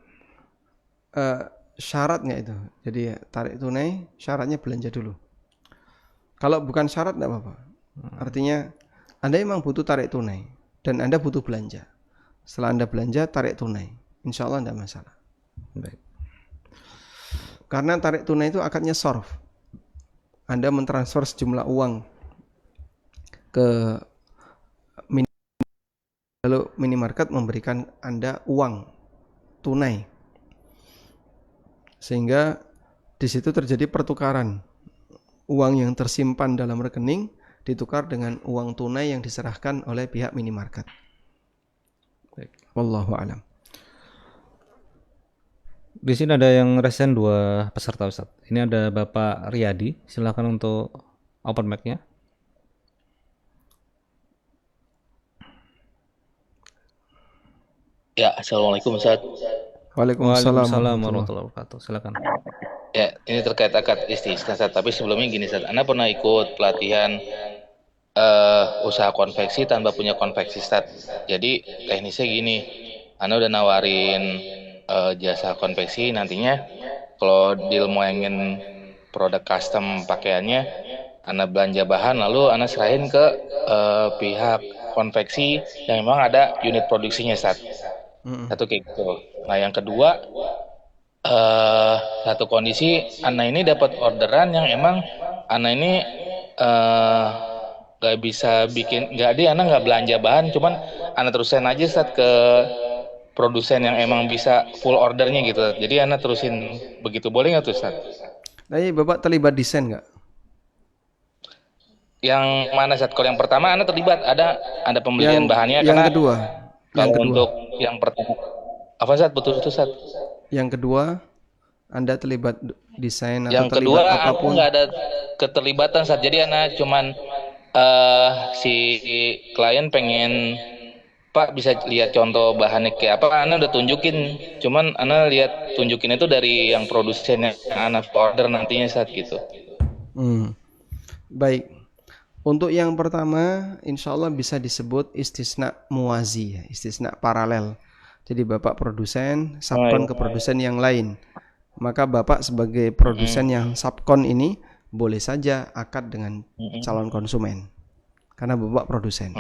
Syaratnya itu, jadi tarik tunai syaratnya belanja dulu. Kalau bukan syarat tidak apa-apa. Artinya Anda memang butuh tarik tunai dan Anda butuh belanja. Setelah Anda belanja tarik tunai, insya Allah tidak masalah. Baik. Karena tarik tunai itu akadnya sorf. Anda mentransfer sejumlah uang ke lalu minimarket memberikan Anda uang tunai, sehingga di situ terjadi pertukaran. Uang yang tersimpan dalam rekening ditukar dengan uang tunai yang diserahkan oleh pihak minimarket. Baik. Wallahu a'lam. Di sini ada yang resen 2 peserta Ustaz. Ini ada Bapak Riyadi. Silakan untuk open mic-nya. Ya, assalamualaikum Ustaz. Waalaikumsalam warahmatullahi wabarakatuh. Silakan. Ya, ini terkait akad istisna Ustaz. Tapi sebelumnya gini Ustaz, Anda pernah ikut pelatihan usaha konveksi tanpa punya konveksi Ustaz. Jadi teknisnya gini, Anda udah nawarin jasa konveksi, nantinya kalau deal mau ingin produk custom pakaiannya, Anda belanja bahan lalu Anda serahin ke pihak konveksi yang memang ada unit produksinya Ustaz. Satu kayak gitu. Nah yang kedua, satu kondisi Ana ini dapat orderan yang emang Ana ini gak bisa bikin, Ana nggak belanja bahan, cuman Ana terusin aja saat ke produsen yang emang bisa full ordernya gitu. Jadi Ana terusin begitu, boleh nggak tuh Ustaz? Nah, Bapak terlibat desain nggak? Yang mana Ustaz? Kalau yang pertama Ana terlibat, ada pembelian bahannya. Yang kedua. Kalau untuk yang pertama, apa Ustaz? Betul Ustaz? Yang kedua, Anda terlibat desain atau yang terlibat kedua, apapun? Aku nggak ada keterlibatan Ustaz. Jadi Ana cuman si klien pengen, Pak bisa lihat contoh bahannya kayak apa, Ana udah tunjukin. Cuman Ana lihat tunjukin itu dari yang produsen yang Ana order nantinya saat gitu. Baik. Untuk yang pertama, insya Allah bisa disebut istisna muwazi, istisna paralel. Jadi Bapak produsen, subkon ke produsen yang lain. Maka Bapak sebagai produsen yang subkon ini boleh saja akad dengan calon konsumen. Karena Bapak produsen.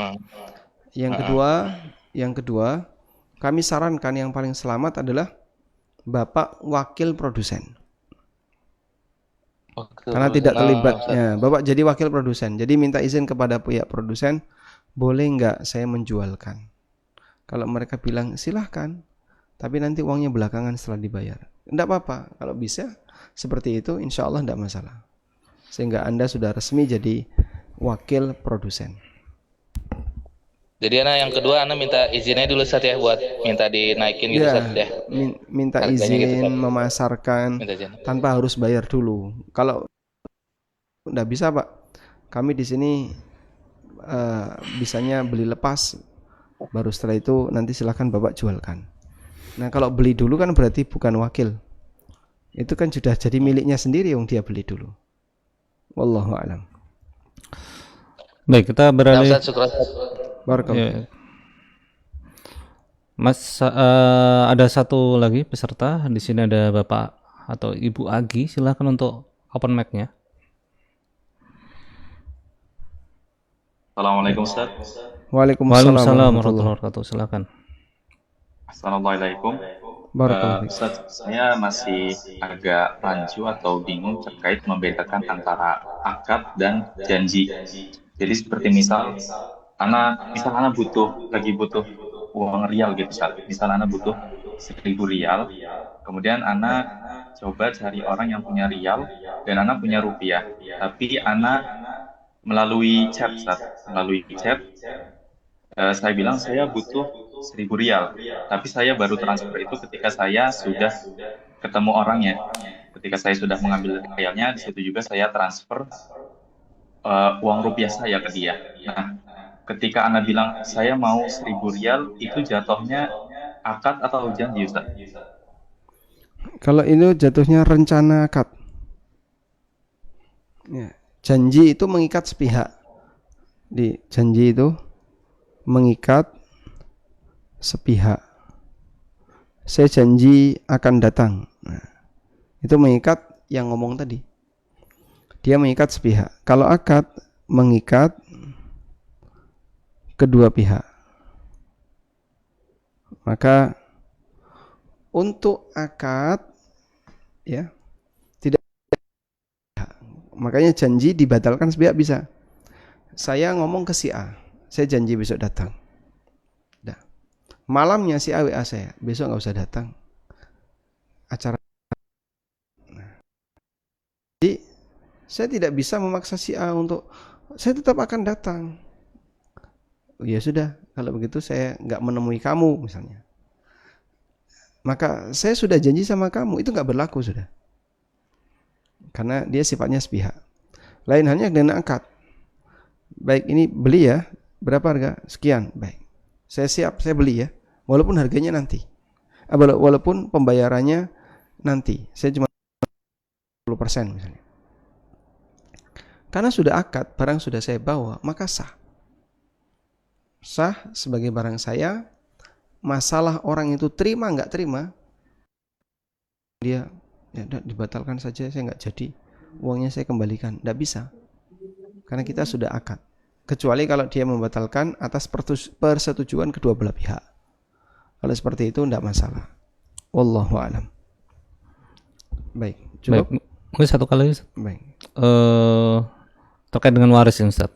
Yang kedua, kami sarankan yang paling selamat adalah Bapak wakil produsen. Wakil Karena produsen. tidak Oh, terlibat. Ustaz. Ya, Bapak jadi wakil produsen. Jadi minta izin kepada pihak produsen, boleh nggak saya menjualkan? Kalau mereka bilang silahkan, tapi nanti uangnya belakangan setelah dibayar. Enggak apa-apa. Kalau bisa seperti itu, insya Allah enggak masalah. Sehingga Anda sudah resmi jadi wakil produsen. Jadi yang kedua minta izinnya dulu Ustaz ya buat minta dinaikin gitu Ustaz ya. Minta Harganya gitu, izin Ustaz. memasarkan Minta izin. tanpa harus bayar dulu. Kalau enggak bisa, Pak, kami di sini bisanya beli lepas, baru setelah itu nanti silakan Bapak jualkan. Nah, kalau beli dulu kan berarti bukan wakil. Itu kan sudah jadi miliknya sendiri yang dia beli dulu. Wallahu a'lam. Baik, kita beralih. Ustaz, syukur. Ya. Barakallahu. Mas, ada satu lagi peserta di sini, ada Bapak atau Ibu Agi, silakan untuk open mic-nya. Assalamualaikum Ustaz. Waalaikumsalam warahmatullahi wabarakatuh. Silakan. Assalamualaikum. Barakallahu. Ustaz, saya masih agak rancu atau bingung terkait membedakan antara akad dan janji. Jadi seperti misal Ana lagi butuh uang rial gitu Ustaz. Misal Ana butuh 1.000 rial, kemudian Ana coba cari orang yang punya rial dan Ana punya rupiah. Tapi Ana melalui chat Ustaz, saya bilang saya butuh 1.000 rial, tapi saya baru transfer itu ketika saya sudah ketemu orangnya. Ketika saya sudah mengambil rialnya, di situ juga saya transfer uang rupiah saya ke dia. Nah, ketika Anda bilang saya mau 1.000 rial, itu jatuhnya akad atau janji Ustaz? Kalau itu jatuhnya rencana akad. Ya, janji itu mengikat sepihak. Di janji itu mengikat sepihak. Saya janji akan datang. Nah, itu mengikat yang ngomong tadi. Dia mengikat sepihak. Kalau akad mengikat kedua pihak. Maka untuk akad ya tidak, makanya janji dibatalkan sepihak bisa. Saya ngomong ke si A, saya janji besok datang. Nah, malamnya si A WA saya, besok nggak usah datang acara. Nah, jadi saya tidak bisa memaksa si A untuk saya tetap akan datang. Ya sudah, kalau begitu saya nggak menemui kamu misalnya. Maka saya sudah janji sama kamu, itu nggak berlaku sudah. Karena dia sifatnya sepihak. Lain halnya dengan akad. Baik, ini beli ya, berapa harga? Sekian, baik. Saya siap, saya beli ya. Walaupun harganya nanti. Walaupun pembayarannya nanti. Saya cuma 10% misalnya. Karena sudah akad, barang sudah saya bawa, maka sah. Sah sebagai barang saya. Masalah orang itu terima nggak terima, dia ya dibatalkan saja, saya nggak jadi, uangnya saya kembalikan, nggak bisa, karena kita sudah akad. Kecuali kalau dia membatalkan atas persetujuan kedua belah pihak. Kalau seperti itu nggak masalah. Wallahu a'lam. Baik, cukup. Baik, mungkin satu kali Ustaz. Baik. Terkait dengan waris Ustaz.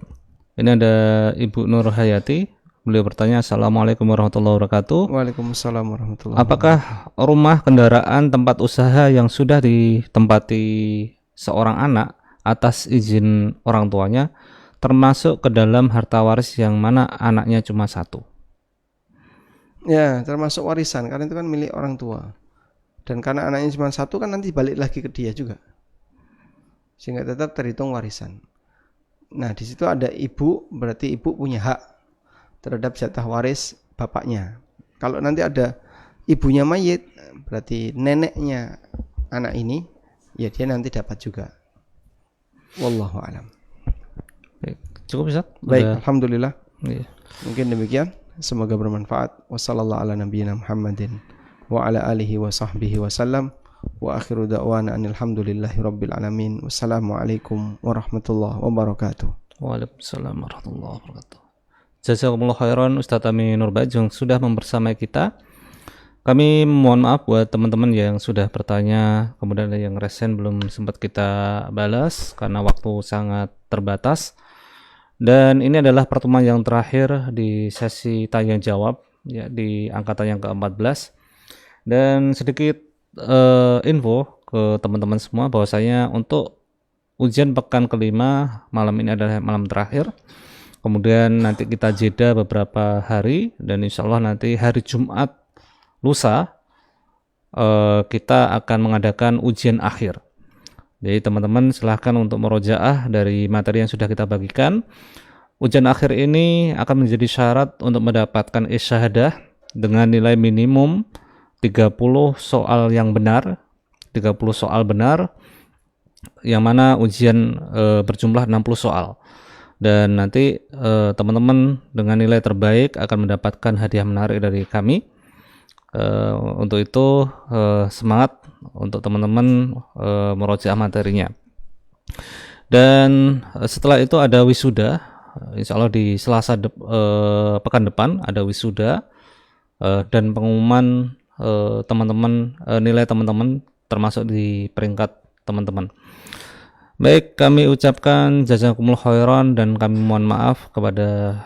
Ini ada Ibu Nur Hayati. Beliau bertanya, Assalamualaikum warahmatullahi wabarakatuh. Waalaikumsalam warahmatullahi wabarakatuh. Apakah rumah, kendaraan, tempat usaha yang sudah ditempati seorang anak atas izin orang tuanya termasuk ke dalam harta waris yang mana anaknya cuma satu? Ya, termasuk warisan, karena itu kan milik orang tua. Dan karena anaknya cuma satu kan nanti balik lagi ke dia juga. Sehingga tetap terhitung warisan. Nah, di situ ada ibu, berarti ibu punya hak terhadap jatah waris bapaknya. Kalau nanti ada ibunya mayit, berarti neneknya anak ini, ya dia nanti dapat juga. Wallahu a'lam. Baik, cukup Ustaz? Baik, alhamdulillah. Iya. Mungkin demikian. Semoga bermanfaat. Wassallallahu ala nabiyyina Muhammadin wa ala alihi wa sahbihi wasallam. Wa akhiru da'wana anilhamdulillahi rabbil alamin. Wassalamualaikum warahmatullahi wabarakatuh. Waalaikumsalam warahmatullahi wabarakatuh. Jazakumullah khairan Ustaz Aminur Bajung sudah membersamai kita. Kami mohon maaf buat teman-teman yang sudah bertanya, kemudian ada yang resen belum sempat kita balas karena waktu sangat terbatas. Dan ini adalah pertemuan yang terakhir di sesi tanya jawab ya, di angkatan yang ke-14. Dan sedikit info ke teman-teman semua bahwasanya untuk ujian pekan kelima malam ini adalah malam terakhir. Kemudian nanti kita jeda beberapa hari dan insya Allah nanti hari Jumat lusa kita akan mengadakan ujian akhir. Jadi teman-teman silahkan untuk merojaah dari materi yang sudah kita bagikan. Ujian akhir ini akan menjadi syarat untuk mendapatkan isyahadah dengan nilai minimum 30 soal yang benar, 30 soal benar, yang mana ujian berjumlah 60 soal. Dan nanti teman-teman dengan nilai terbaik akan mendapatkan hadiah menarik dari kami. Untuk itu semangat untuk teman-teman merojaah materinya. Dan setelah itu ada wisuda, insya Allah di Selasa pekan depan ada wisuda dan pengumuman teman-teman, nilai teman-teman termasuk di peringkat teman-teman. Baik, kami ucapkan jazakumullah khairan dan kami mohon maaf kepada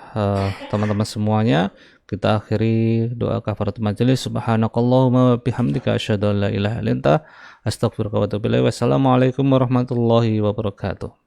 teman-teman semuanya. Kita akhiri doa kafaratul majelis. Subhanakallahumma wa bihamdika asyhadu an la ilaha illa anta astaghfiruka wa atubu ilaik. Wassalamualaikum warahmatullahi wabarakatuh.